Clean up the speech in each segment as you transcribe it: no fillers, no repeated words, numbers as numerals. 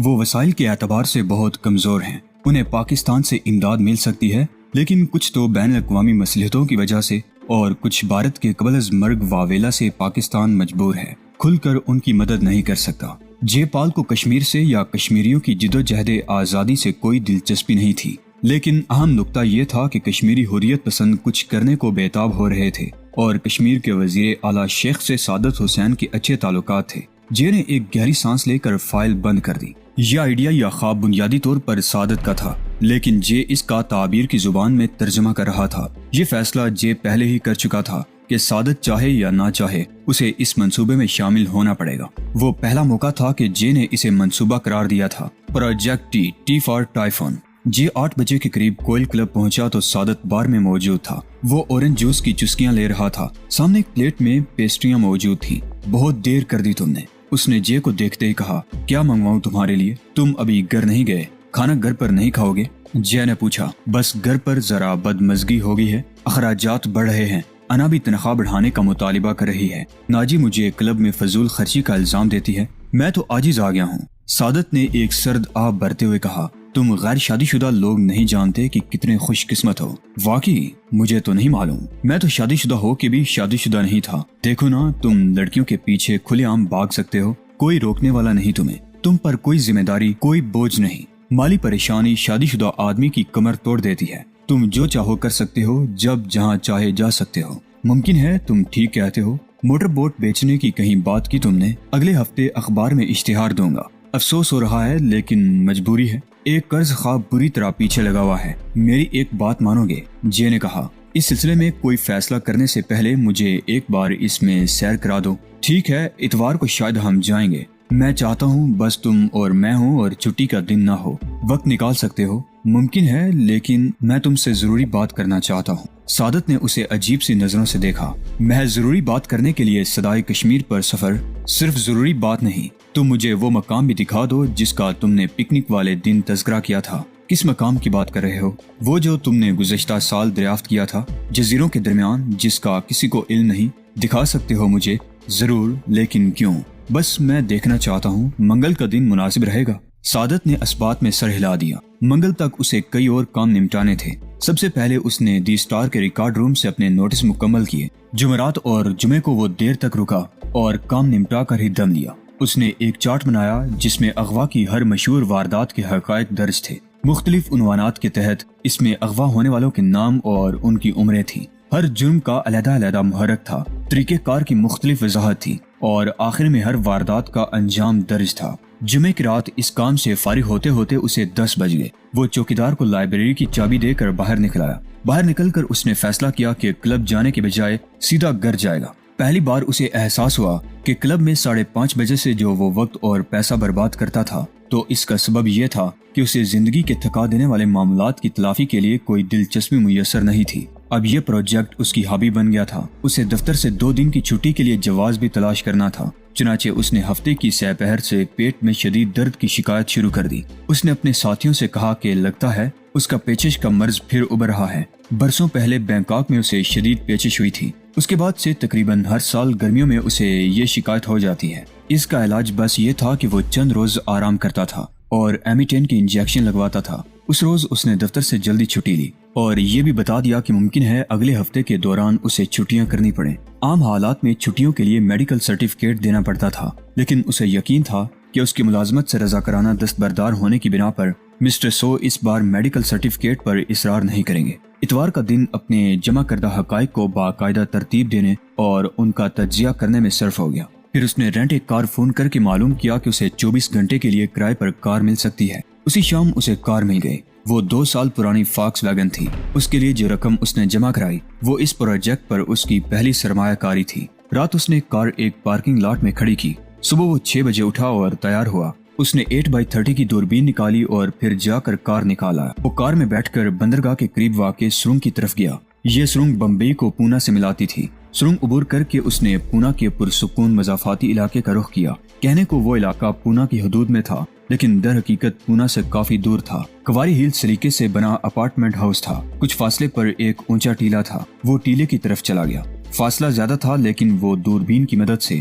وہ وسائل کے اعتبار سے بہت کمزور ہیں، انہیں پاکستان سے امداد مل سکتی ہے، لیکن کچھ تو بین الاقوامی مصلحتوں کی وجہ سے اور کچھ بھارت کے قبل از مرگ واویلا سے پاکستان مجبور ہے، کھل کر ان کی مدد نہیں کر سکتا۔ جے پال کو کشمیر سے یا کشمیریوں کی جدوجہد آزادی سے کوئی دلچسپی نہیں تھی، لیکن اہم نقطہ یہ تھا کہ کشمیری حریت پسند کچھ کرنے کو بےتاب ہو رہے تھے اور کشمیر کے وزیر اعلیٰ شیخ سے سعادت حسین کے اچھے تعلقات تھے۔ جے نے ایک گہری سانس لے کر فائل بند کر دی۔ یہ آئیڈیا یا خواب بنیادی طور پر سعادت کا تھا، لیکن جے اس کا تعبیر کی زبان میں ترجمہ کر رہا تھا۔ یہ فیصلہ جے پہلے ہی کر چکا تھا کہ سعادت چاہے یا نہ چاہے اسے اس منصوبے میں شامل ہونا پڑے گا۔ وہ پہلا موقع تھا کہ جے نے اسے منصوبہ قرار دیا تھا، پروجیکٹ ٹی فار ٹائفون۔ جے 8 بجے کے قریب کوئل کلب پہنچا تو سعادت بار میں موجود تھا۔ وہ اورنج جوس کی چسکیاں لے رہا تھا، سامنے ایک پلیٹ میں پیسٹریاں موجود تھیں۔ بہت دیر کر دی تم نے، اس نے جے کو دیکھتے ہی کہا۔ کیا منگواؤں تمہارے لیے؟ تم ابھی گھر نہیں گئے، کھانا گھر پر نہیں کھاؤ گے؟ جے نے پوچھا۔ بس گھر پر ذرا بدمزگی ہو گئی ہے، اخراجات بڑھ رہے ہیں، انا بھی تنخواہ بڑھانے کا مطالبہ کر رہی ہے، ناجی مجھے کلب میں فضول خرچی کا الزام دیتی ہے، میں تو عاجز آ گیا ہوں۔ سعادت نے ایک سرد آب بھرتے ہوئے کہا۔ تم غیر شادی شدہ لوگ نہیں جانتے کہ کتنے خوش قسمت ہو۔ واقعی مجھے تو نہیں معلوم، میں تو شادی شدہ ہو کے بھی شادی شدہ نہیں تھا۔ دیکھو نا، تم لڑکیوں کے پیچھے کھلے عام بھاگ سکتے ہو، کوئی روکنے والا نہیں تمہیں، تم پر کوئی ذمہ داری، کوئی بوجھ نہیں۔ مالی پریشانی شادی شدہ آدمی کی کمر توڑ دیتی ہے۔ تم جو چاہو کر سکتے ہو، جب جہاں چاہے جا سکتے ہو۔ ممکن ہے تم ٹھیک کہتے ہو، موٹر بوٹ بیچنے کی کہیں بات کی تم نے، اگلے ہفتے اخبار میں اشتہار دوں گا۔ افسوس ہو رہا ہے لیکن مجبوری ہے، ایک قرض خواب بری طرح پیچھے لگا ہوا ہے۔ میری ایک بات مانو گے؟ جے نے کہا۔ اس سلسلے میں کوئی فیصلہ کرنے سے پہلے مجھے ایک بار اس میں سیر کرا دو۔ ٹھیک ہے، اتوار کو شاید ہم جائیں گے۔ میں چاہتا ہوں بس تم اور میں ہوں اور چھٹی کا دن نہ ہو، وقت نکال سکتے ہو؟ ممکن ہے، لیکن میں تم سے ضروری بات کرنا چاہتا ہوں۔ سعادت نے اسے عجیب سی نظروں سے دیکھا۔ محض ضروری بات کرنے کے لیے صدائے کشمیر پر سفر؟ صرف ضروری بات نہیں، تم مجھے وہ مقام بھی دکھا دو جس کا تم نے پکنک والے دن تذکرہ کیا تھا۔ کس مقام کی بات کر رہے ہو؟ وہ جو تم نے گزشتہ سال دریافت کیا تھا، جزیروں کے درمیان، جس کا کسی کو علم نہیں؟ دکھا سکتے ہو مجھے؟ ضرور، لیکن کیوں؟ بس میں دیکھنا چاہتا ہوں۔ منگل کا دن مناسب رہے گا؟ سعادت نے اسبات میں سر ہلا دیا۔ منگل تک اسے کئی اور کام نمٹانے تھے۔ سب سے پہلے اس نے دی اسٹار کے ریکارڈ روم سے اپنے نوٹس مکمل کیے۔ جمعرات اور جمعے کو وہ دیر تک رکا اور کام نمٹا کر ہی دم لیا۔ اس نے ایک چارٹ بنایا جس میں اغوا کی ہر مشہور واردات کے حقائق درج تھے۔ مختلف عنوانات کے تحت اس میں اغوا ہونے والوں کے نام اور ان کی عمریں تھیں۔ ہر جرم کا علیحدہ علیحدہ محرک تھا، طریقہ کار کی مختلف وضاحت تھی اور آخر میں ہر واردات کا انجام درج تھا۔ جمعے کی رات اس کام سے فارغ ہوتے ہوتے اسے 10 بج گئے۔ وہ چوکیدار کو لائبریری کی چابی دے کر باہر نکل آیا۔ باہر نکل کر اس نے فیصلہ کیا کہ کلب جانے کے بجائے سیدھا گھر جائے گا۔ پہلی بار اسے احساس ہوا کہ کلب میں 5:30 بجے سے جو وہ وقت اور پیسہ برباد کرتا تھا، تو اس کا سبب یہ تھا کہ اسے زندگی کے تھکا دینے والے معاملات کی تلافی کے لیے کوئی دلچسپی میسر نہیں تھی۔ اب یہ پروجیکٹ اس کی ہابی بن گیا تھا۔ اسے دفتر سے 2 دن کی چھٹی کے لیے جواز بھی تلاش کرنا تھا۔ چنانچہ اس نے ہفتے کی سہ پہر سے پیٹ میں شدید درد کی شکایت شروع کر دی۔ اس نے اپنے ساتھیوں سے کہا کہ لگتا ہے اس کا پیچش کا مرض پھر ابھر رہا ہے۔ برسوں پہلے بینکاک میں اسے شدید پیچش ہوئی تھی۔ اس کے بعد سے تقریباً ہر سال گرمیوں میں اسے یہ شکایت ہو جاتی ہے۔ اس کا علاج بس یہ تھا کہ وہ چند روز آرام کرتا تھا اور ایمیٹین کی انجیکشن لگواتا تھا۔ اس روز اس نے دفتر سے جلدی چھٹی لی اور یہ بھی بتا دیا کہ ممکن ہے اگلے ہفتے کے دوران اسے چھٹیاں کرنی پڑیں۔ عام حالات میں چھٹیوں کے لیے میڈیکل سرٹیفکیٹ دینا پڑتا تھا، لیکن اسے یقین تھا کہ اس کی ملازمت سے رضاکارانہ دستبردار ہونے کی بنا پر مسٹر سو اس بار میڈیکل سرٹیفکیٹ پر اصرار نہیں کریں گے۔ اتوار کا دن اپنے جمع کردہ حقائق کو باقاعدہ ترتیب دینے اور ان کا تجزیہ کرنے میں صرف ہو گیا۔ پھر اس نے رینٹ ایک کار فون کر کے معلوم کیا کہ اسے 24 گھنٹے کے لیے کرائے پر کار مل سکتی ہے۔ اسی شام اسے کار مل گئی۔ وہ 2 سال پرانی فاکس ویگن تھی۔ اس کے لیے جو رقم اس نے جمع کرائی وہ اس پروجیکٹ پر اس کی پہلی سرمایہ کاری تھی۔ رات اس نے کار ایک پارکنگ لاٹ میں کھڑی کی۔ صبح وہ 6 بجے اٹھا اور تیار ہوا۔ اس نے 8x30 کی دوربین نکالی اور پھر جا کر کار نکالا۔ وہ کار میں بیٹھ کر بندرگاہ کے قریب واقع سرنگ کی طرف گیا۔ یہ سرنگ بمبئی کو پونا سے ملاتی تھی۔ سرنگ عبور کر کے اس نے پونا کے پرسکون مضافاتی علاقے کا رخ کیا۔ کہنے کو وہ علاقہ پونا کی حدود میں تھا، لیکن در حقیقت پونا سے کافی دور تھا۔ کواری ہیل سلیقے سے بنا اپارٹمنٹ ہاؤس تھا۔ کچھ فاصلے پر ایک اونچا ٹیلا تھا۔ وہ ٹیلے کی طرف چلا گیا۔ فاصلہ زیادہ تھا لیکن وہ دوربین کی مدد سے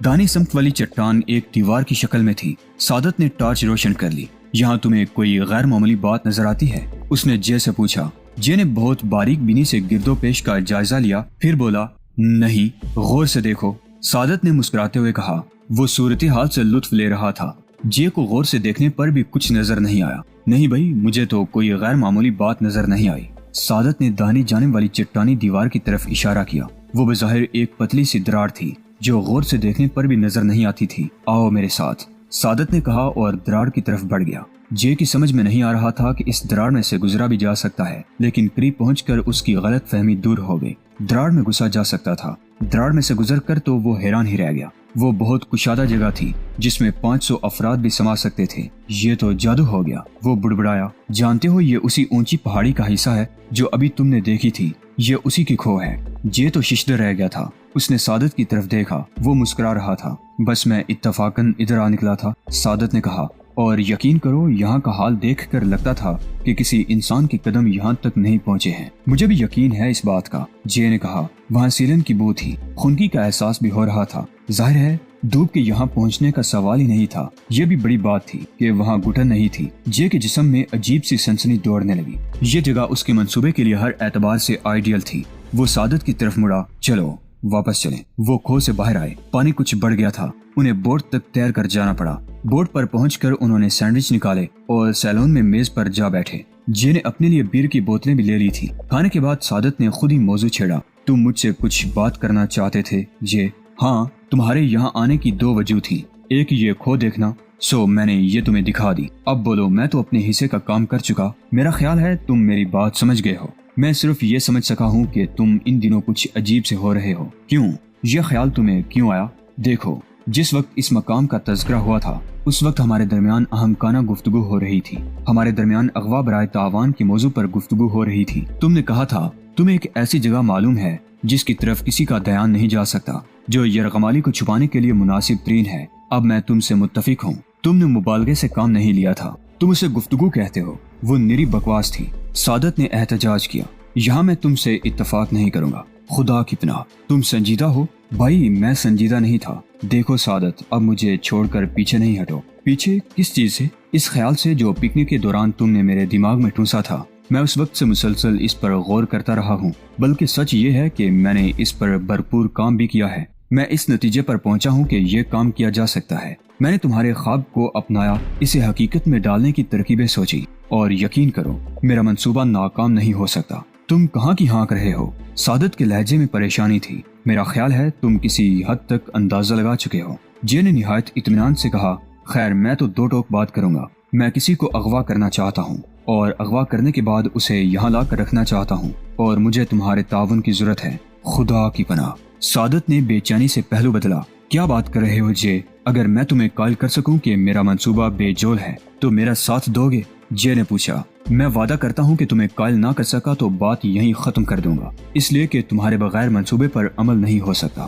دانی سمت والی چٹان ایک دیوار کی شکل میں تھی۔ سعادت نے ٹارچ روشن کر لی۔ یہاں تمہیں کوئی غیر معمولی بات نظر آتی ہے؟ اس نے جے سے پوچھا۔ جے نے بہت باریک بینی سے گرد و پیش کا جائزہ لیا، پھر بولا، نہیں، غور سے دیکھو۔ سعادت نے مسکراتے ہوئے کہا۔ وہ صورتحال سے لطف لے رہا تھا۔ جے کو غور سے دیکھنے پر بھی کچھ نظر نہیں آیا۔ نہیں بھائی، مجھے تو کوئی غیر معمولی بات نظر نہیں آئی۔ سعادت نے دانی جانب والی چٹانی دیوار کی طرف اشارہ کیا۔ وہ بظاہر ایک پتلی سی دراڑ تھی جو غور سے دیکھنے پر بھی نظر نہیں آتی تھی۔ آؤ میرے ساتھ، سعادت نے کہا اور دراڑ کی طرف بڑھ گیا۔ جے کی سمجھ میں نہیں آ رہا تھا کہ اس دراڑ میں سے گزرا بھی جا سکتا ہے، لیکن قریب پہنچ کر اس کی غلط فہمی دور ہو گئی۔ دراڑ میں گھسا جا سکتا تھا۔ دراڑ میں سے گزر کر تو وہ حیران ہی رہ گیا۔ وہ بہت کشادہ جگہ تھی جس میں 500 افراد بھی سما سکتے تھے۔ یہ تو جادو ہو گیا۔ وہ بڑبڑایا، جانتے ہو یہ اسی اونچی پہاڑی کا حصہ ہے جو ابھی تم نے دیکھی تھی، یہ اسی کی کھو ہے۔ جے تو ششدر رہ گیا تھا۔ اس نے سعادت کی طرف دیکھا، وہ مسکرا رہا تھا۔ بس میں اتفاقاً ادھر آ نکلا تھا، سعادت نے کہا، اور یقین کرو یہاں کا حال دیکھ کر لگتا تھا کہ کسی انسان کے قدم یہاں تک نہیں پہنچے ہیں۔ مجھے بھی یقین ہے اس بات کا، جے نے کہا۔ وہاں سیلن کی بو تھی، خنکی کا احساس بھی ہو رہا تھا۔ ظاہر ہے دھوپ کے یہاں پہنچنے کا سوال ہی نہیں تھا۔ یہ بھی بڑی بات تھی کہ وہاں گھٹن نہیں تھی۔ جے کے جسم میں عجیب سی سنسنی دوڑنے لگی۔ یہ جگہ اس کے منصوبے کے لیے ہر اعتبار سے آئیڈیل تھی۔ وہ سعادت کی طرف مڑا۔ چلو واپس چلیں۔ وہ کھو سے باہر آئے۔ پانی کچھ بڑھ گیا تھا، انہیں بوٹ تک تیر کر جانا پڑا۔ بوٹ پر پہنچ کر انہوں نے سینڈوچ نکالے اور سیلون میں میز پر جا بیٹھے۔ جے نے اپنے لیے بیر کی بوتلیں بھی لے لی تھی۔ کھانے کے بعد سعادت نے خود ہی موضوع چھیڑا۔ تم مجھ سے کچھ بات کرنا چاہتے تھے جے؟ ہاں، تمہارے یہاں آنے کی 2 وجہ تھی۔ ایک یہ کھو دیکھنا، سو میں نے یہ تمہیں دکھا دی۔ اب بولو، میں تو اپنے حصے کا کام کر چکا۔ میرا خیال ہے تم میری بات سمجھ گئے ہو۔ میں صرف یہ سمجھ سکا ہوں کہ تم ان دنوں کچھ عجیب سے ہو رہے ہو۔ کیوں؟ یہ خیال تمہیں کیوں آیا؟ دیکھو، جس وقت اس مقام کا تذکرہ ہوا تھا اس وقت ہمارے درمیان اہمکانہ گفتگو ہو رہی تھی۔ ہمارے درمیان اغوا برائے تعاون کے موضوع پر گفتگو ہو رہی تھی۔ تم نے کہا تھا تمہیں ایک ایسی جگہ معلوم ہے جس کی طرف کسی کا دھیان نہیں جا سکتا، جو یرغمالی کو چھپانے کے لیے مناسب ترین ہے۔ اب میں تم سے متفق ہوں۔ تم نے مبالغے سے کام نہیں لیا تھا، تم اسے گفتگو کہتے ہو، وہ نری بکواس تھی۔ سعادت نے احتجاج کیا۔ یہاں میں تم سے اتفاق نہیں کروں گا، خدا کی پناہ۔ تم سنجیدہ ہو؟ بھائی میں سنجیدہ نہیں تھا۔ دیکھو سعادت، اب مجھے چھوڑ کر پیچھے نہیں ہٹو۔ پیچھے کس چیز سے؟ اس خیال سے جو پکنک کے دوران تم نے میرے دماغ میں ٹھونسا تھا۔ میں اس وقت سے مسلسل اس پر غور کرتا رہا ہوں، بلکہ سچ یہ ہے کہ میں نے اس پر بھرپور کام بھی کیا ہے۔ میں اس نتیجے پر پہنچا ہوں کہ یہ کام کیا جا سکتا ہے۔ میں نے تمہارے خواب کو اپنایا، اسے حقیقت میں ڈالنے کی ترکیبیں سوچی، اور یقین کرو میرا منصوبہ ناکام نہیں ہو سکتا۔ تم کہاں کی ہانک رہے ہو؟ سعادت کے لہجے میں پریشانی تھی۔ میرا خیال ہے تم کسی حد تک اندازہ لگا چکے ہو، جے نے نہایت اطمینان سے کہا۔ خیر، میں تو 2 ٹوک بات کروں گا۔ میں کسی کو اغوا کرنا چاہتا ہوں، اور اغوا کرنے کے بعد اسے یہاں لا کر رکھنا چاہتا ہوں، اور مجھے تمہارے تعاون کی ضرورت ہے۔ خدا کی پناہ۔ سعادت نے بے چینی سے پہلو بدلا۔ کیا بات کر رہے ہو جے؟ اگر میں تمہیں قائل کر سکوں کہ میرا منصوبہ بے جول ہے تو میرا ساتھ دو گے؟ جے نے پوچھا۔ میں وعدہ کرتا ہوں کہ تمہیں قائل نہ کر سکا تو بات یہیں ختم کر دوں گا، اس لیے کہ تمہارے بغیر منصوبے پر عمل نہیں ہو سکتا۔